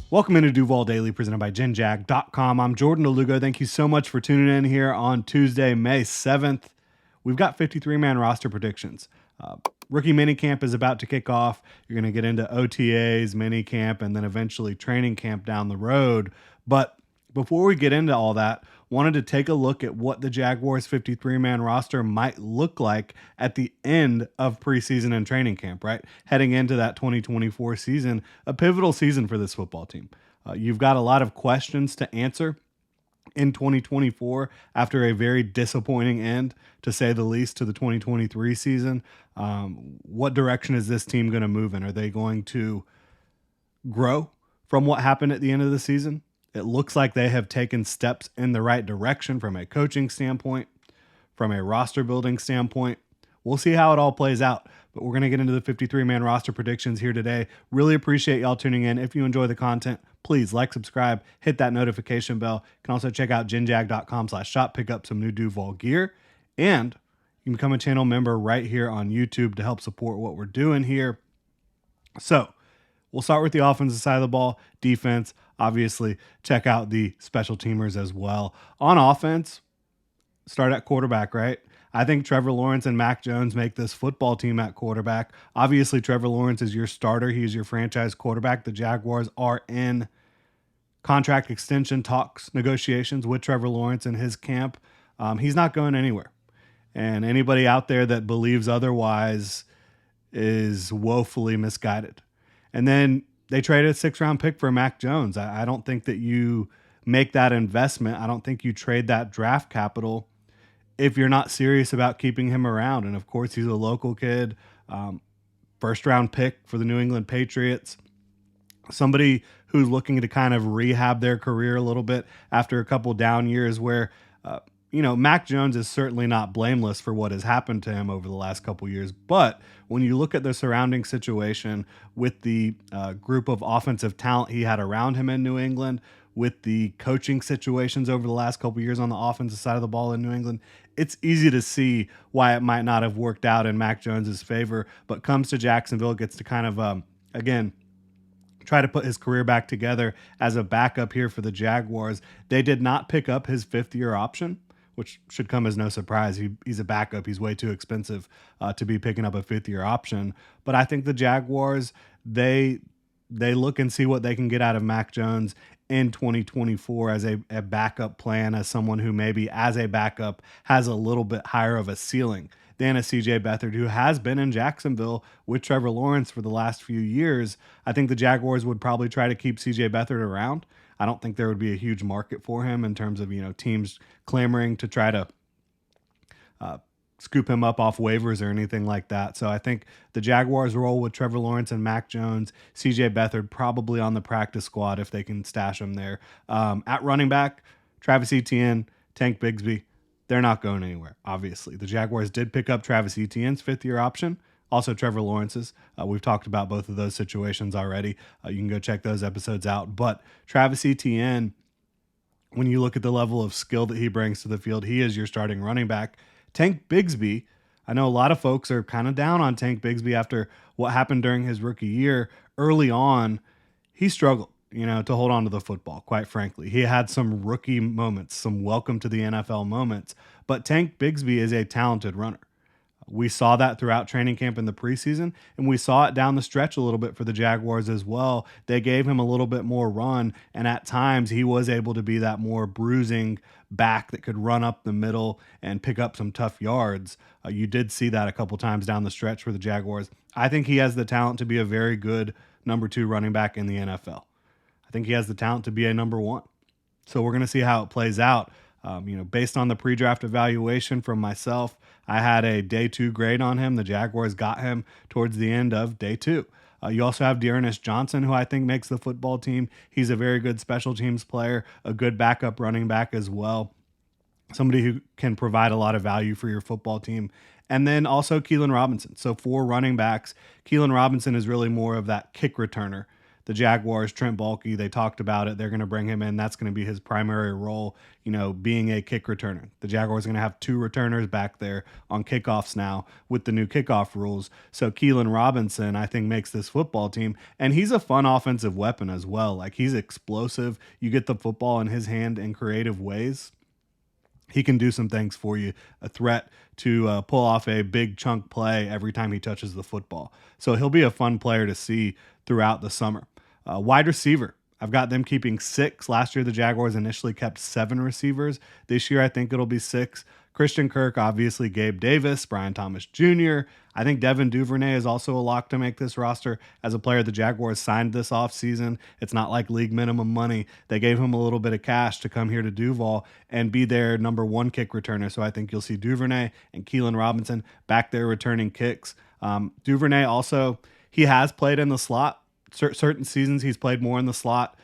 Welcome into Duval Daily, presented by GenJag.com. I'm Jordan Lugo. Thank you so much for tuning in here on Tuesday, May 7th. We've got 53-man roster predictions. Rookie minicamp is about to kick off. You're going to get into OTAs, minicamp, and then eventually training camp down the road. But before we get into all that, wanted to take a look at what the Jaguars 53-man roster might look like at the end of preseason and training camp, right? Heading into that 2024 season, a pivotal season for this football team. You've got a lot of questions to answer in 2024 after a very disappointing end, to say the least, to the 2023 season. What direction is this team going to move in? Are they going to grow from what happened at the end of the season? It looks like they have taken steps in the right direction from a coaching standpoint, from a roster building standpoint. We'll see how it all plays out, but we're going to get into the 53-man roster predictions here today. Really appreciate y'all tuning in. If you enjoy the content, please like, subscribe, hit that notification bell. You can also check out genjag.com/shop, pick up some new Duval gear, and you can become a channel member right here on YouTube to help support what we're doing here. So we'll start with the offensive side of the ball. Defense, obviously, check out the special teamers as well. On offense, start at quarterback, right? I think Trevor Lawrence and Mac Jones make this football team at quarterback. Obviously, Trevor Lawrence is your starter. He's your franchise quarterback. The Jaguars are in contract extension talks, negotiations with Trevor Lawrence and his camp. He's not going anywhere. And anybody out there that believes otherwise is woefully misguided. And then they traded a 6th-round pick for Mac Jones. I don't think that you make that investment. I don't think you trade that draft capital if you're not serious about keeping him around. And of course, he's a local kid, 1st-round pick for the New England Patriots, somebody who's looking to kind of rehab their career a little bit after a couple down years where, Mac Jones is certainly not blameless for what has happened to him over the last couple years. But when you look at the surrounding situation with the group of offensive talent he had around him in New England, with the coaching situations over the last couple years on the offensive side of the ball in New England, it's easy to see why it might not have worked out in Mac Jones's favor, but comes to Jacksonville, gets to kind of, again, try to put his career back together as a backup here for the Jaguars. They did not pick up his 5th-year option, which should come as no surprise. He's a backup. He's way too expensive to be picking up a 5th-year option. But I think the Jaguars, they look and see what they can get out of Mac Jones in 2024 as a backup plan, as someone who maybe as a backup has a little bit higher of a ceiling than a CJ Beathard, who has been in Jacksonville with Trevor Lawrence for the last few years. I think the Jaguars would probably try to keep CJ Beathard around. I don't think there would be a huge market for him in terms of, teams clamoring to try to scoop him up off waivers or anything like that. So I think the Jaguars roll with Trevor Lawrence and Mac Jones, CJ Beathard probably on the practice squad if they can stash him there. At running back, Travis Etienne, Tank Bigsby, they're not going anywhere, obviously. The Jaguars did pick up Travis Etienne's 5th-year option, also Trevor Lawrence's. We've talked about both of those situations already. You can go check those episodes out. But Travis Etienne, when you look at the level of skill that he brings to the field, he is your starting running back. Tank Bigsby, I know a lot of folks are kind of down on Tank Bigsby after what happened during his rookie year. Early on, he struggled, to hold on to the football, quite frankly. He had some rookie moments, some welcome to the NFL moments, but Tank Bigsby is a talented runner. We saw that throughout training camp in the preseason, and we saw it down the stretch a little bit for the Jaguars as well. They gave him a little bit more run, and at times he was able to be that more bruising back that could run up the middle and pick up some tough yards. You did see that a couple times down the stretch for the Jaguars. I think he has the talent to be a very good number 2 running back in the NFL. I think he has the talent to be a number 1. So we're going to see how it plays out. Based on the pre-draft evaluation from myself, I had a day 2 grade on him. The Jaguars got him towards the end of day 2. You also have Dearness Johnson, who I think makes the football team. He's a very good special teams player, a good backup running back as well. Somebody who can provide a lot of value for your football team. And then also Keelan Robinson. So 4 running backs. Keelan Robinson is really more of that kick returner the Jaguars, Trent Baalke, they talked about it. They're going to bring him in. That's going to be his primary role, being a kick returner. The Jaguars are going to have two returners back there on kickoffs now with the new kickoff rules. So Keelan Robinson, I think, makes this football team. And he's a fun offensive weapon as well. Like, he's explosive. You get the football in his hand in creative ways, he can do some things for you, a threat to pull off a big chunk play every time he touches the football. So he'll be a fun player to see throughout the summer. Wide receiver, I've got them keeping 6. Last year, the Jaguars initially kept 7 receivers. This year, I think it'll be 6. Christian Kirk, obviously Gabe Davis, Brian Thomas Jr. I think Devin Duvernay is also a lock to make this roster as a player the Jaguars signed this offseason. It's not like league minimum money. They gave him a little bit of cash to come here to Duval and be their number 1 kick returner. So I think you'll see Duvernay and Keelan Robinson back there returning kicks. Duvernay also, he has played in the slot. Certain seasons he's played more in the slot.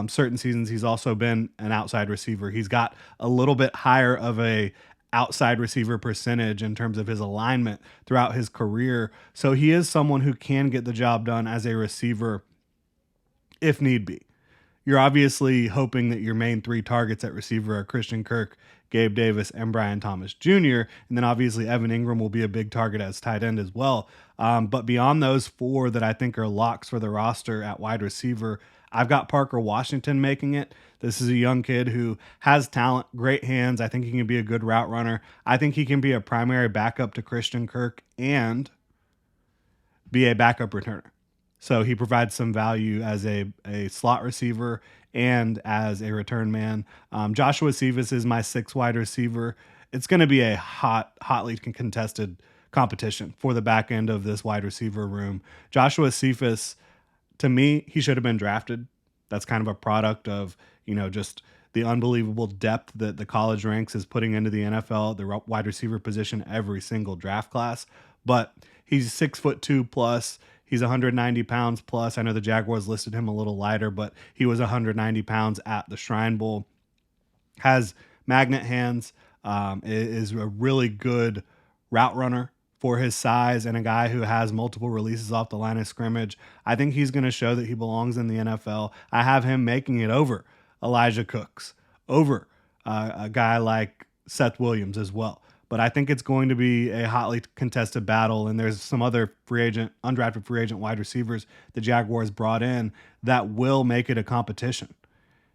Certain seasons he's also been an outside receiver. He's got a little bit higher of a outside receiver percentage in terms of his alignment throughout his career. So he is someone who can get the job done as a receiver if need be. You're obviously hoping that your main 3 targets at receiver are Christian Kirk, Gabe Davis, and Brian Thomas Jr. And then obviously Evan Ingram will be a big target as tight end as well. But beyond those 4 that I think are locks for the roster at wide receiver, I've got Parker Washington making it. This is a young kid who has talent, great hands. I think he can be a good route runner. I think he can be a primary backup to Christian Kirk and be a backup returner. So he provides some value as a slot receiver and as a return man. Joshua Cephas is my 6th wide receiver. It's going to be a hotly contested competition for the back end of this wide receiver room. Joshua Cephas, to me, he should have been drafted. That's kind of a product of, just the unbelievable depth that the college ranks is putting into the NFL, the wide receiver position, every single draft class. But he's 6'2" plus. He's 190 pounds plus. I know the Jaguars listed him a little lighter, but he was 190 pounds at the Shrine Bowl. Has magnet hands, is a really good route runner for his size and a guy who has multiple releases off the line of scrimmage. I think he's going to show that he belongs in the NFL. I have him making it over Elijah Cooks, over a guy like Seth Williams as well. But I think it's going to be a hotly contested battle, and there's some other undrafted free agent wide receivers the Jaguars brought in that will make it a competition.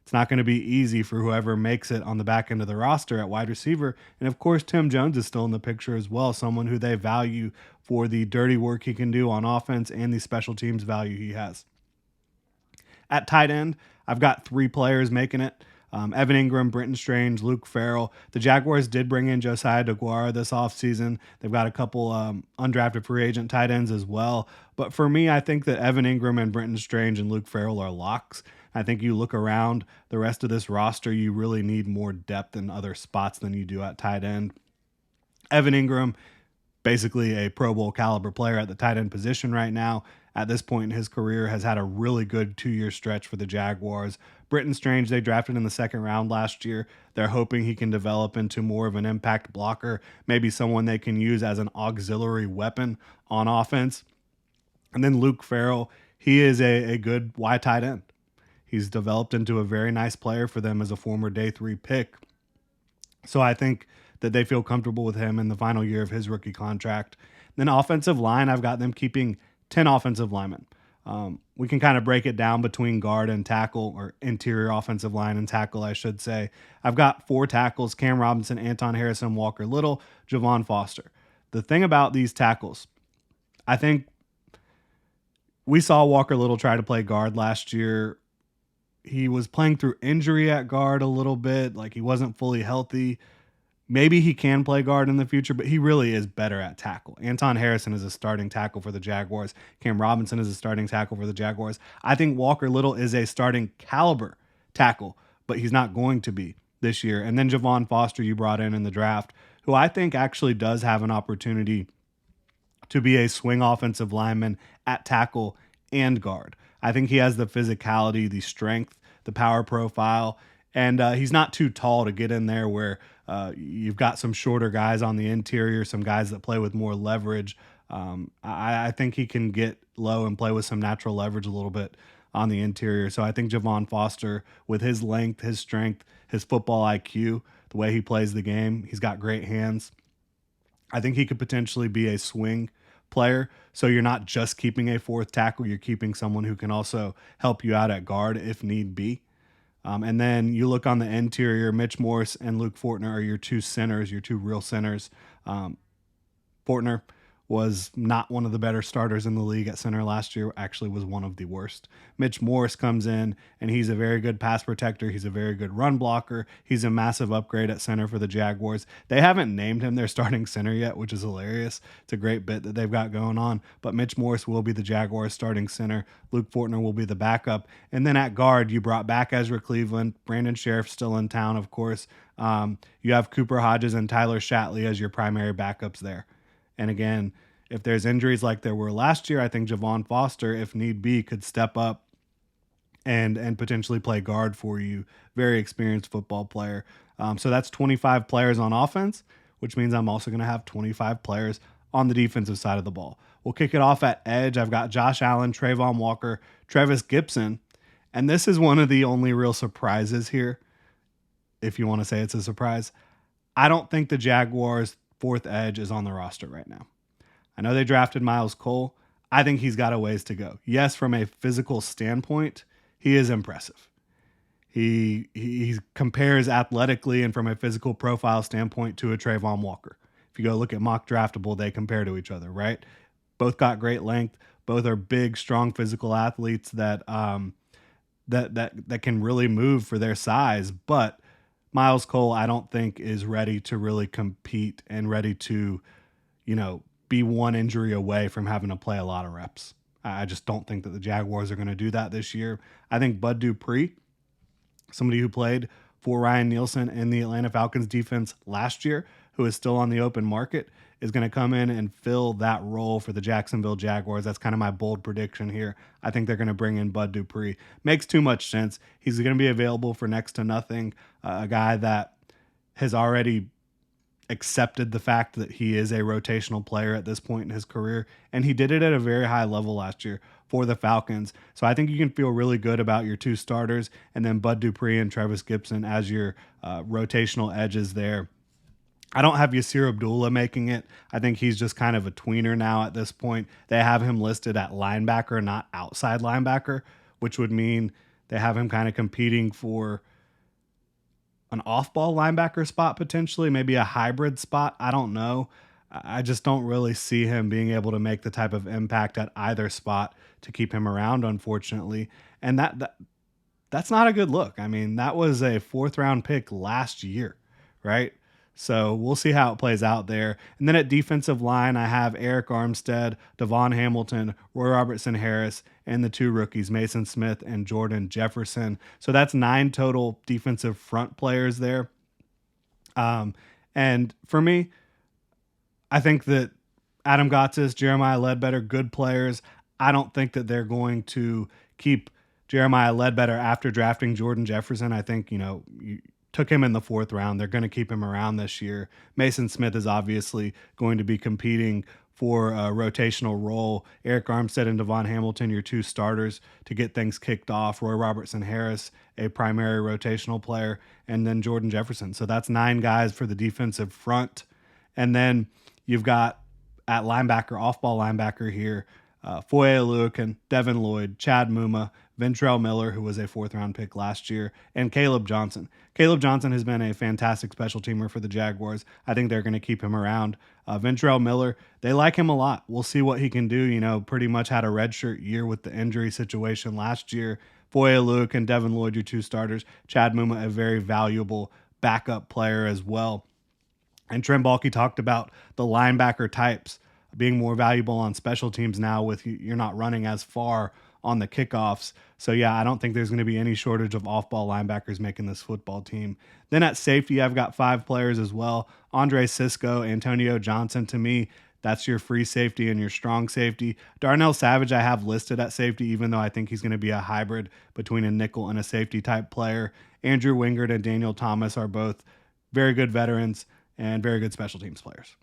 It's not going to be easy for whoever makes it on the back end of the roster at wide receiver. And of course, Tim Jones is still in the picture as well, someone who they value for the dirty work he can do on offense and the special teams value he has. At tight end, I've got 3 players making it. Evan Ingram, Brenton Strange, Luke Farrell. The Jaguars did bring in Josiah DeGuara this offseason. They've got a couple undrafted free agent tight ends as well. But for me, I think that Evan Ingram and Brenton Strange and Luke Farrell are locks. I think you look around the rest of this roster, you really need more depth in other spots than you do at tight end. Evan Ingram, basically a Pro Bowl caliber player at the tight end position right now. At this point in his career, has had a really good 2-year stretch for the Jaguars. Brenton Strange, they drafted in the 2nd round last year. They're hoping he can develop into more of an impact blocker, maybe someone they can use as an auxiliary weapon on offense. And then Luke Farrell, he is a good wide tight end. He's developed into a very nice player for them as a former day 3 pick. So I think that they feel comfortable with him in the final year of his rookie contract. Then offensive line, I've got them keeping 10 offensive linemen. We can kind of break it down between guard and tackle, or interior offensive line and tackle, I should say. I've got 4 tackles: Cam Robinson, Anton Harrison, Walker Little, Javon Foster. The thing about these tackles, I think we saw Walker Little try to play guard last year. He was playing through injury at guard a little bit, like he wasn't fully healthy. Maybe he can play guard in the future, but he really is better at tackle. Anton Harrison is a starting tackle for the Jaguars. Cam Robinson is a starting tackle for the Jaguars. I think Walker Little is a starting caliber tackle, but he's not going to be this year. And then Javon Foster, you brought in the draft, who I think actually does have an opportunity to be a swing offensive lineman at tackle and guard. I think he has the physicality, the strength, the power profile, and he's not too tall to get in there where you've got some shorter guys on the interior, some guys that play with more leverage. I think he can get low and play with some natural leverage a little bit. on the interior. So I think Javon Foster, with his length, his strength, his football IQ, the way he plays the game, he's got great hands. I think he could potentially be a swing player. So you're not just keeping a fourth tackle, you're keeping someone who can also help you out at guard if need be. And then you look on the interior, Mitch Morse and Luke Fortner are your two centers, your two real centers. Fortner was not one of the better starters in the league at center last year, actually was one of the worst. Mitch Morse comes in, and he's a very good pass protector. He's a very good run blocker. He's a massive upgrade at center for the Jaguars. They haven't named him their starting center yet, which is hilarious. It's a great bit that they've got going on. But Mitch Morse will be the Jaguars starting center. Luke Fortner will be the backup. And then at guard, you brought back Ezra Cleveland. Brandon Sheriff still in town, of course. You have Cooper Hodges and Tyler Shatley as your primary backups there. And again, if there's injuries like there were last year, I think Javon Foster, if need be, could step up and potentially play guard for you. Very experienced football player. So that's 25 players on offense, which means I'm also going to have 25 players on the defensive side of the ball. We'll kick it off at edge. I've got Josh Allen, Trayvon Walker, Trevis Gibson. And this is one of the only real surprises here, if you want to say it's a surprise. I don't think the Jaguars' fourth edge is on the roster right now. I know they drafted Miles Cole. I think he's got a ways to go. Yes, from a physical standpoint, he is impressive. He compares athletically and from a physical profile standpoint to a Trayvon Walker. If you go look at mock draftable, they compare to each other, right? Both got great length. Both are big, strong physical athletes that can really move for their size. But Miles Cole, I don't think, is ready to really compete and ready to, be one injury away from having to play a lot of reps. I just don't think that the Jaguars are going to do that this year. I think Bud Dupree, somebody who played for Ryan Nielsen in the Atlanta Falcons defense last year, who is still on the open market, is going to come in and fill that role for the Jacksonville Jaguars. That's kind of my bold prediction here. I think they're going to bring in Bud Dupree. Makes too much sense. He's going to be available for next to nothing. A guy that has already accepted the fact that he is a rotational player at this point in his career, and he did it at a very high level last year for the Falcons. So I think you can feel really good about your two starters, and then Bud Dupree and Trevis Gibson as your rotational edges there. I don't have Yasir Abdullah making it. I think he's just kind of a tweener now at this point. They have him listed at linebacker, not outside linebacker, which would mean they have him kind of competing for an off-ball linebacker spot potentially, maybe a hybrid spot. I don't know. I just don't really see him being able to make the type of impact at either spot to keep him around, unfortunately. And that's not a good look. I mean, that was a fourth-round pick last year, right? So we'll see how it plays out there. And then at defensive line, I have Eric Armstead, Devon Hamilton, Roy Robertson Harris, and the two rookies, Mason Smith and Jordan Jefferson. So that's 9 total defensive front players there. And for me, I think that Adam Gotsis, Jeremiah Ledbetter, good players. I don't think that they're going to keep Jeremiah Ledbetter after drafting Jordan Jefferson. I think, you took him in the 4th round. They're going to keep him around this year. Mason Smith is obviously going to be competing for a rotational role. Eric Armstead and Devon Hamilton, your two starters to get things kicked off. Roy Robertson Harris, a primary rotational player, and then Jordan Jefferson. So that's 9 guys for the defensive front. And then you've got at linebacker, off-ball linebacker here, Foye Oluokun, Devin Lloyd, Chad Muma, Ventrell Miller, who was a 4th-round pick last year, and Caleb Johnson. Caleb Johnson has been a fantastic special teamer for the Jaguars. I think they're going to keep him around. Ventrell Miller, they like him a lot. We'll see what he can do. Pretty much had a redshirt year with the injury situation last year. Foye Oluokun, Devin Lloyd, your two starters. Chad Muma, a very valuable backup player as well. And Trent Baalke talked about the linebacker types being more valuable on special teams now with you're not running as far on the kickoffs. So yeah, I don't think there's going to be any shortage of off-ball linebackers making this football team. Then at safety, I've got 5 players as well. Andre Cisco, Antonio Johnson, to me, that's your free safety and your strong safety. Darnell Savage I have listed at safety, even though I think he's going to be a hybrid between a nickel and a safety type player. Andrew Wingard and Daniel Thomas are both very good veterans and very good special teams players.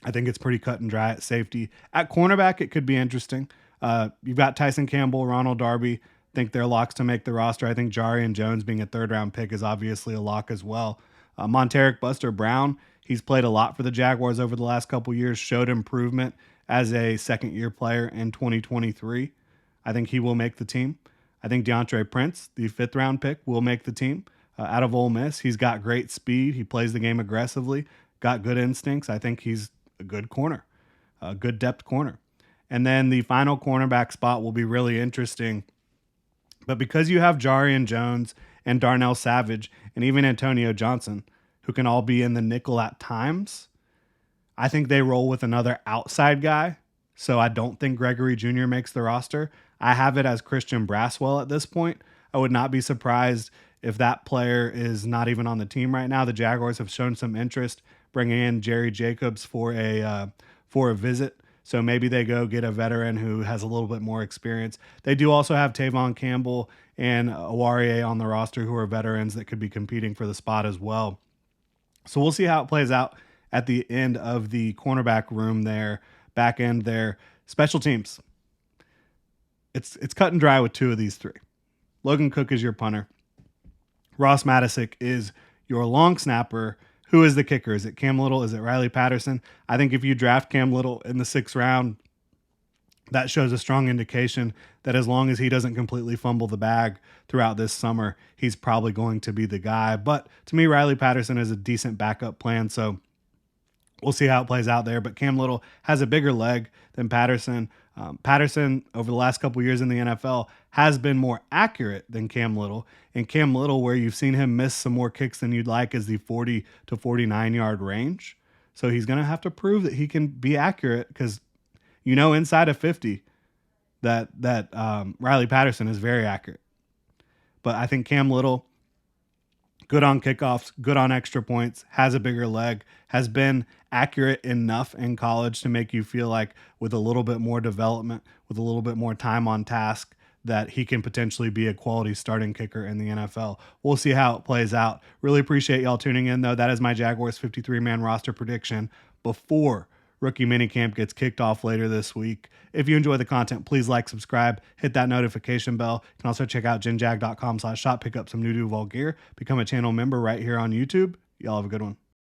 I think it's pretty cut and dry at safety. At cornerback, it could be interesting. You've got Tyson Campbell, Ronald Darby. Think they're locks to make the roster. I think Jari and Jones being a third round pick is obviously a lock as well. Monteric Buster Brown, he's played a lot for the Jaguars over the last couple years, showed improvement as a second year player in 2023. I think he will make the team. I think DeAndre Prince, the fifth round pick, will make the team out of Ole Miss. He's got great speed. He plays the game aggressively, got good instincts. I think he's a good corner, a good depth corner. And then the final cornerback spot will be really interesting. But because you have Jarian Jones and Darnell Savage and even Antonio Johnson, who can all be in the nickel at times, I think they roll with another outside guy. So I don't think Gregory Jr. makes the roster. I have it as Christian Braswell at this point. I would not be surprised if that player is not even on the team right now. The Jaguars have shown some interest bringing in Jerry Jacobs for a visit. So maybe they go get a veteran who has a little bit more experience. They do also have Tavon Campbell and Awarie on the roster who are veterans that could be competing for the spot as well. So we'll see how it plays out at the end of the cornerback room there, back end there. Special teams. It's cut and dry with two of these three. Logan Cook is your punter. Ross Matisic is your long snapper. Who is the kicker? Is it Cam Little? Is it Riley Patterson? I think if you draft Cam Little in the 6th round, that shows a strong indication that as long as he doesn't completely fumble the bag throughout this summer, he's probably going to be the guy. But to me, Riley Patterson is a decent backup plan, so we'll see how it plays out there. But Cam Little has a bigger leg than Patterson. Patterson, over the last couple years in the NFL, has been more accurate than Cam Little. And Cam Little, where you've seen him miss some more kicks than you'd like, is the 40 to 49-yard range. So he's going to have to prove that he can be accurate because, inside of 50, that Riley Patterson is very accurate. But I think Cam Little, good on kickoffs, good on extra points, has a bigger leg, has been accurate enough in college to make you feel like with a little bit more development, with a little bit more time on task, that he can potentially be a quality starting kicker in the NFL. We'll see how it plays out. Really appreciate y'all tuning in, though. That is my Jaguars 53-man roster prediction before rookie minicamp gets kicked off later this week. If you enjoy the content, please like, subscribe, hit that notification bell. You can also check out genjag.com/shop, pick up some new Duval gear, become a channel member right here on YouTube. Y'all have a good one.